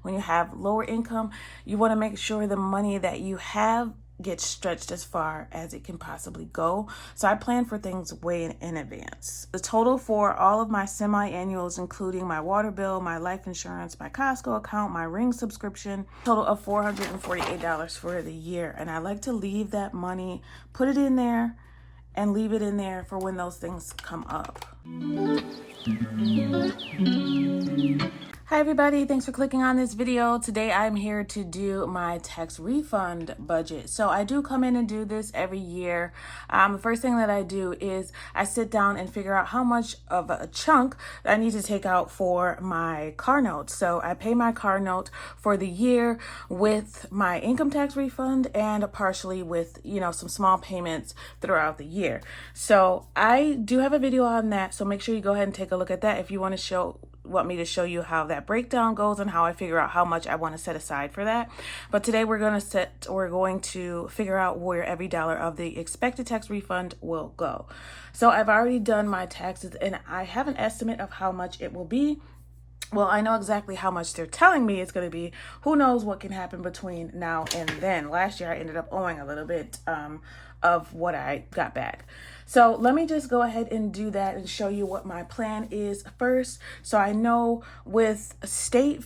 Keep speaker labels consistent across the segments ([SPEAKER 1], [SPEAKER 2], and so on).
[SPEAKER 1] when you have lower income, you want to make sure the money that you have gets stretched as far as it can possibly go. So I plan for things way in advance. The total for all of my semi-annuals, including my water bill, my life insurance, my Costco account, my Ring subscription, total of $448 for the year. And I like to leave that money, put it in there, and leave it in there for when those things come up. Hi everybody, thanks for clicking on this video. Today I'm here to do my tax refund budget. So I do come in and do this every year. The first thing that I do is I sit down and figure out how much of a chunk I need to take out for my car note. So I pay my car note for the year with my income tax refund and partially with, some small payments throughout the year. So I do have a video on that. So make sure you go ahead and take a look at that if you want me to show you how that breakdown goes and how I figure out how much I want to set aside for that. But today we're going to figure out where every dollar of the expected tax refund will go. So I've already done my taxes and I have an estimate of how much it will be. Well, I know exactly how much they're telling me it's going to be. Who knows what can happen between now and then. Last year I ended up owing a little bit of what I got back. So let me just go ahead and do that and show you what my plan is first. So I know with state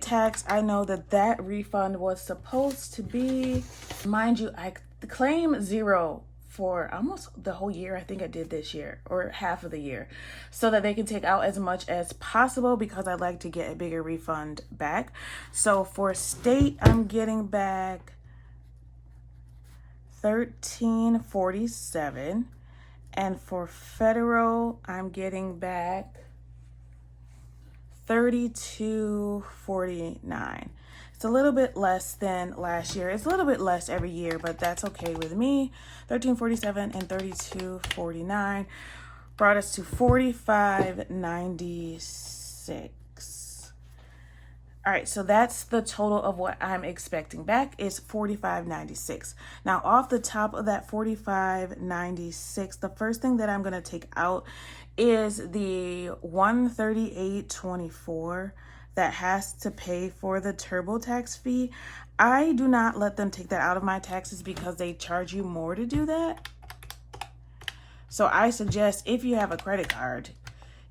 [SPEAKER 1] tax, I know that refund was supposed to be, mind you, I claim zero for almost the whole year. I think I did this year or half of the year, so that they can take out as much as possible because I like to get a bigger refund back. So for state, I'm getting back $13.47, and for federal I'm getting back $32.49. It's a little bit less than last year. It's a little bit less every year, but that's okay with me. $13.47 and $32.49 brought us to $45.96. All right, so that's the total of what I'm expecting back is $45.96. Now, off the top of that $45.96, the first thing that I'm going to take out is the $138.24 that has to pay for the TurboTax fee. I do not let them take that out of my taxes because they charge you more to do that. So I suggest if you have a credit card,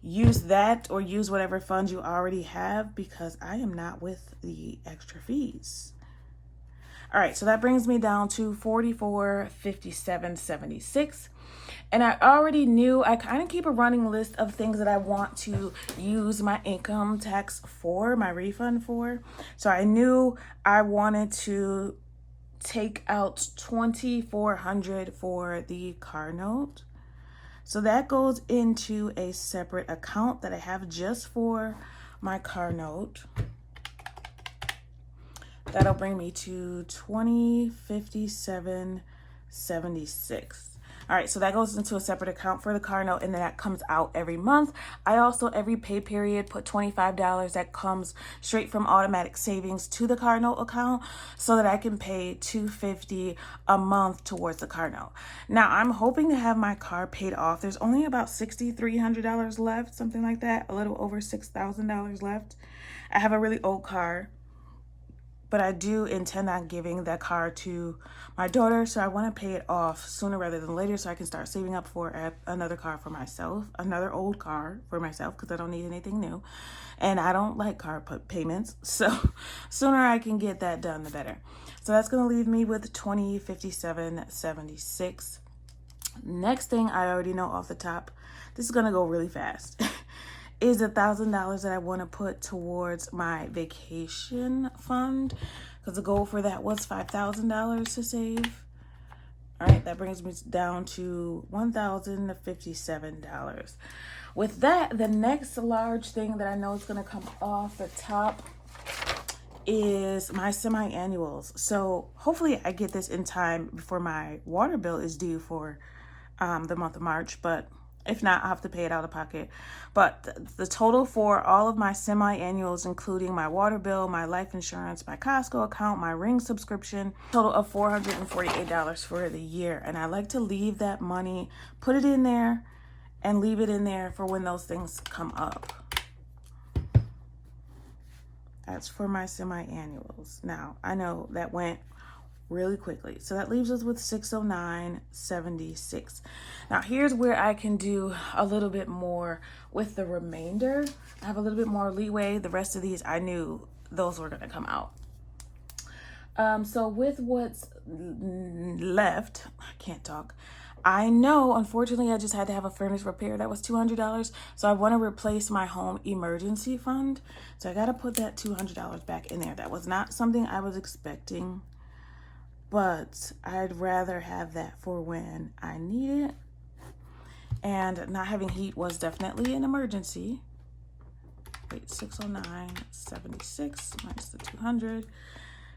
[SPEAKER 1] use that or use whatever funds you already have because I am not with the extra fees. All right, so that brings me down to $44.57.76. And I already knew, I kind of keep a running list of things that I want to use my income tax for, my refund for. So I knew I wanted to take out $2,400 for the car note. So that goes into a separate account that I have just for my car note. That'll bring me to $20.57.76. All right, so that goes into a separate account for the car note, and then that comes out every month. I also, every pay period, put $25 that comes straight from automatic savings to the car note account so that I can pay $250 a month towards the car note. Now, I'm hoping to have my car paid off. There's only about $6,300 left, something like that, a little over $6,000 left. I have a really old car, but I do intend on giving that car to my daughter, so I want to pay it off sooner rather than later so I can start saving up for another car for myself, another old car for myself because I don't need anything new, and I don't like car payments, so sooner I can get that done, the better. So that's going to leave me with $20.57.76. Next thing I already know off the top, this is going to go really fast. Is $1,000 that I want to put towards my vacation fund because the goal for that was $5,000 to save. All right, that brings me down to $1,057. With that, the next large thing that I know is going to come off the top is my semi-annuals. So hopefully I get this in time before my water bill is due for the month of March, but if not, I'll have to pay it out of pocket. But the total for all of my semi-annuals, including my water bill, my life insurance, my Costco account, my Ring subscription, total of $448 for the year. And I like to leave that money, put it in there, and leave it in there for when those things come up. That's for my semi-annuals. Now, I know that went really quickly. So that leaves us with $609.76. Now, here's where I can do a little bit more with the remainder. I have a little bit more leeway. The rest of these, I knew those were going to come out. So with what's left, I can't talk. I know, unfortunately, I just had to have a furnace repair. That was $200. So I want to replace my home emergency fund. So I got to put that $200 back in there. That was not something I was expecting, but I'd rather have that for when I need it. And not having heat was definitely an emergency. Wait, $609.76 minus the 200.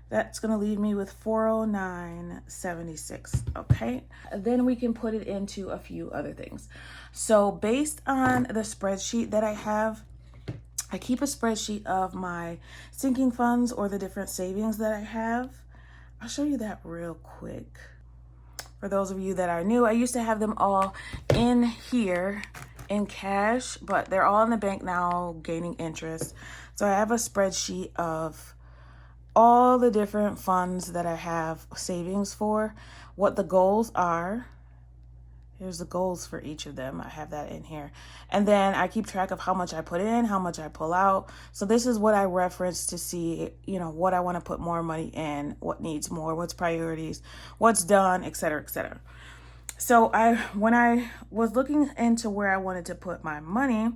[SPEAKER 1] That's going to leave me with $409.76, okay? Then we can put it into a few other things. So based on the spreadsheet that I have, I keep a spreadsheet of my sinking funds or the different savings that I have. I'll show you that real quick. For those of you that are new, I used to have them all in here in cash, but they're all in the bank now gaining interest. So I have a spreadsheet of all the different funds that I have savings for, what the goals are. Here's the goals for each of them. I have that in here. And then I keep track of how much I put in, how much I pull out. So this is what I reference to see, you know, what I want to put more money in, what needs more, what's priorities, what's done, et cetera, et cetera. So when I was looking into where I wanted to put my money,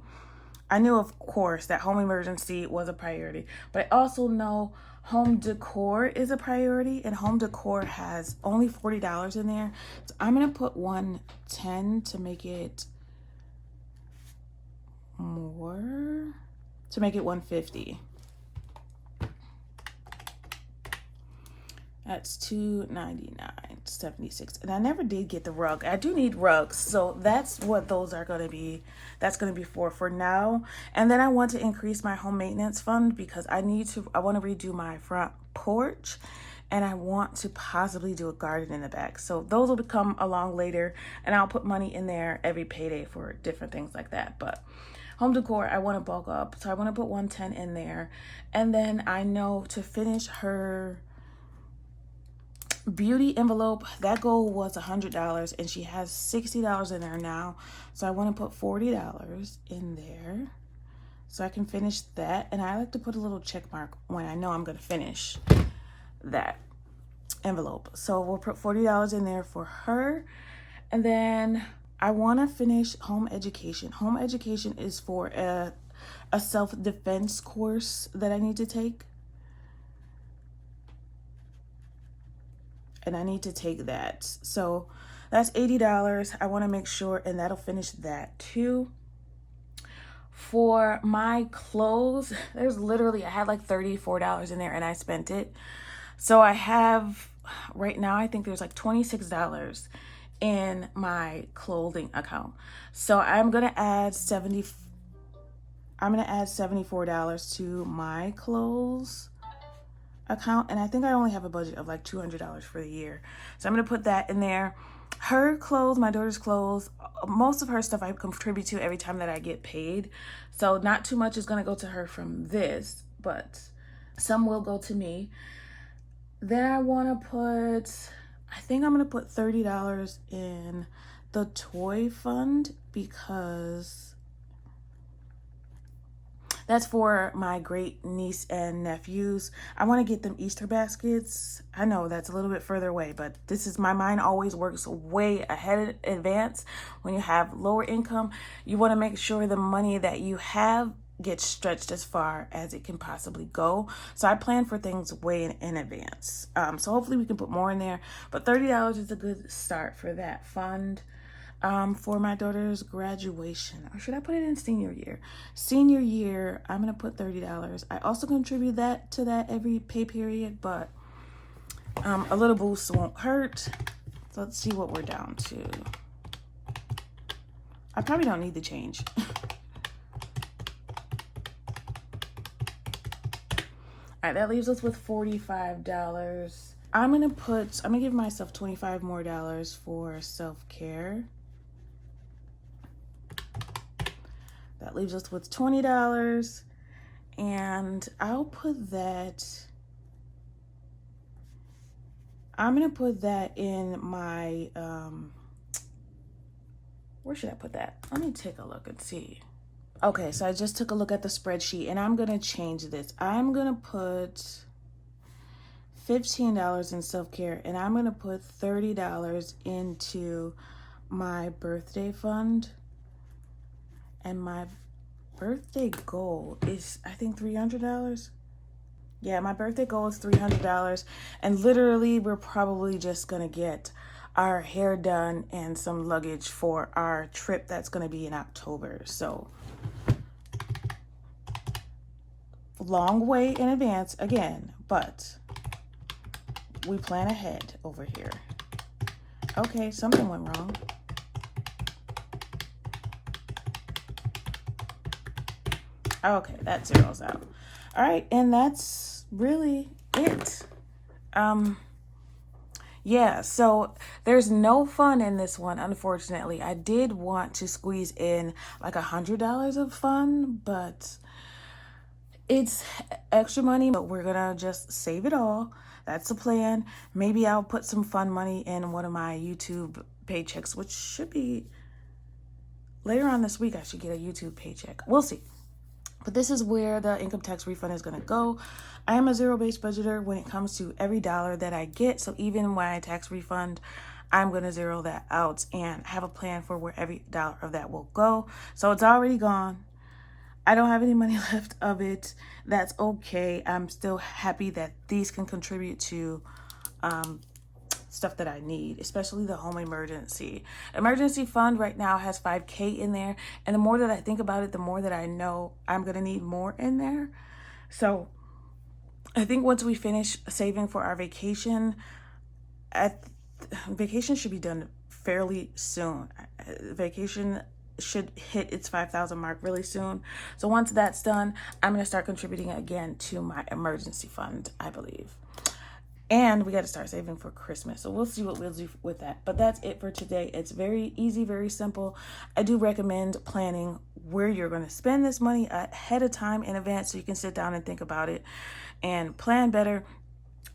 [SPEAKER 1] I knew, of course, that home emergency was a priority, but I also know home decor is a priority, and home decor has only $40 in there. So I'm going to put $110 to make it more, to make it $150. That's $299.76. And I never did get the rug. I do need rugs. So that's what those are going to be. That's going to be for now. And then I want to increase my home maintenance fund because I want to redo my front porch. And I want to possibly do a garden in the back. So those will come along later. And I'll put money in there every payday for different things like that. But home decor, I want to bulk up. So I want to put $110 in there. And then I know to finish her beauty envelope, that goal was $100 and she has $60 in there now, so I want to put $40 in there so I can finish that. And I like to put a little check mark when I know I'm going to finish that envelope. So we'll put $40 in there for her. And then I want to finish home education. Home education is for a self-defense course that I need to take. And I need to take that. So that's $80. I want to make sure, and that'll finish that too. For my clothes, there's literally, I had like $34 in there and I spent it. So I have, right now, I think there's like $26 in my clothing account. So I'm going to add $74 to my clothes account, and I think I only have a budget of like $200 for the year, so I'm gonna put that in there. Her clothes, my daughter's clothes, most of her stuff I contribute to every time that I get paid, so not too much is gonna go to her from this, but some will go to me. Then I want to I think I'm gonna put $30 in the toy fund because that's for my great niece and nephews. I want to get them Easter baskets. I know that's a little bit further away, but my mind always works way ahead in advance. When you have lower income, you want to make sure the money that you have gets stretched as far as it can possibly go. So I plan for things way in advance. So hopefully we can put more in there, but $30 is a good start for that fund. For my daughter's graduation, or should I put it in senior year? Senior year, I'm going to put $30. I also contribute that to that every pay period, but a little boost won't hurt. So let's see what we're down to. I probably don't need the change. All right, that leaves us with $45. I'm going to give myself $25 more for self-care. That leaves us with $20. And I'll put that, I'm gonna put that in my, where should I put that? Let me take a look and see. Okay, so I just took a look at the spreadsheet and I'm gonna change this. I'm gonna put $15 in self-care and I'm gonna put $30 into my birthday fund. And my birthday goal is, I think, $300. Yeah, my birthday goal is $300. And literally, we're probably just going to get our hair done and some luggage for our trip that's going to be in October. So, long way in advance again, but we plan ahead over here. Okay, something went wrong. Okay, that zeroes out. All right, and that's really it. Yeah, so there's no fun in this one, unfortunately. I did want to squeeze in like $100 of fun, but it's extra money, but we're gonna just save it all. That's the plan. Maybe I'll put some fun money in one of my YouTube paychecks, which should be later on this week. I should get a YouTube paycheck. We'll see. But this is where the income tax refund is going to go. I am a zero-based budgeter when it comes to every dollar that I get. So even when I tax refund, I'm going to zero that out and have a plan for where every dollar of that will go. So it's already gone. I don't have any money left of it. That's okay. I'm still happy that these can contribute to stuff that I need, especially the home emergency fund right now has $5,000 in there. And the more that I think about it, the more that I know I'm going to need more in there. So I think once we finish saving for our vacation, vacation should be done fairly soon. Vacation should hit its 5,000 mark really soon. So once that's done, I'm going to start contributing again to my emergency fund, I believe. And we got to start saving for Christmas. So we'll see what we'll do with that. But that's it for today. It's very easy, very simple. I do recommend planning where you're going to spend this money ahead of time in advance so you can sit down and think about it and plan better.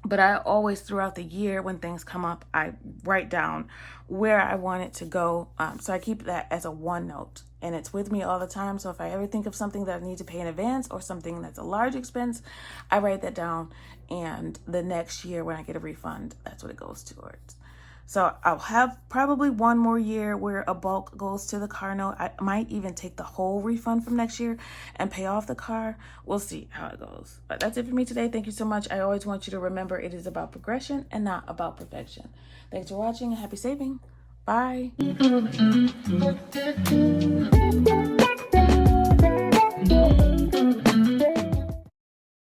[SPEAKER 1] But I always, throughout the year, when things come up, I write down where I want it to go. So I keep that as a OneNote. And it's with me all the time. So if I ever think of something that I need to pay in advance or something that's a large expense, I write that down. And the next year when I get a refund, that's what it goes towards. So I'll have probably one more year where a bulk goes to the car note. I might even take the whole refund from next year and pay off the car. We'll see how it goes. But that's it for me today. Thank you so much. I always want you to remember it is about progression and not about perfection. Thanks for watching and happy saving. Bye.